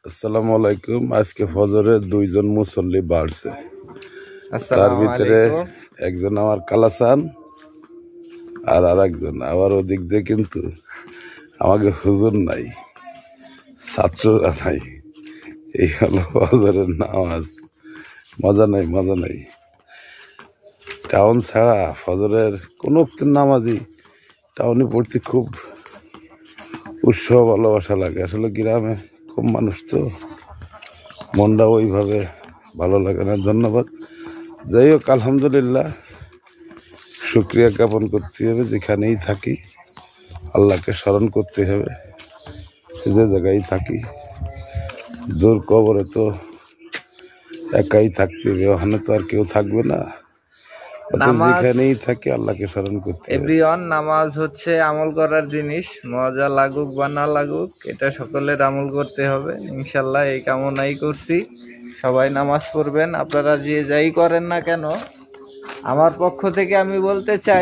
আসসালামু আলাইকুম। আজকে ফজরে দুইজন মুসল্লি বাড়ছে, তার ভিতরে একজন আমার কালাসান আর আরেকজন আবার ওদিক দিয়ে, কিন্তু আমাকে হুজুর নাই, ছাত্ররা নাই। এই হলো ফজরের নামাজ। মজা নাই। টাউন ছাড়া ফজরের কোন নামাজই টাউনে পড়তে খুব উৎসাহ ভালোবাসা লাগে। আসলে গ্রামে খুব মানুষ তো, মনটা ওইভাবে ভালো লাগে না। ধন্যবাদ। যাই হোক, আলহামদুলিল্লাহ, শুকরিয়া জ্ঞাপন করতে হবে। যেখানেই থাকি আল্লাহকে স্মরণ করতে হবে। যে জায়গায় থাকি, দূর কবরে তো একাই থাকতে হবে, ওখানে তো আর কেউ থাকবে না। যেখানেই থাকি আল্লাহকে স্মরণ করতে হবে। এভরিওয়ান, নামাজ হচ্ছে আমল করার জিনিস। মজা লাগুক বা না লাগুক, এটা সকলের আমল করতে হবে ইনশাল্লাহ। এই কামনাই করছি, সবাই নামাজ পড়বেন। আপনারা যে যাই করেন না কেন, আমার পক্ষ থেকে আমি বলতে চাই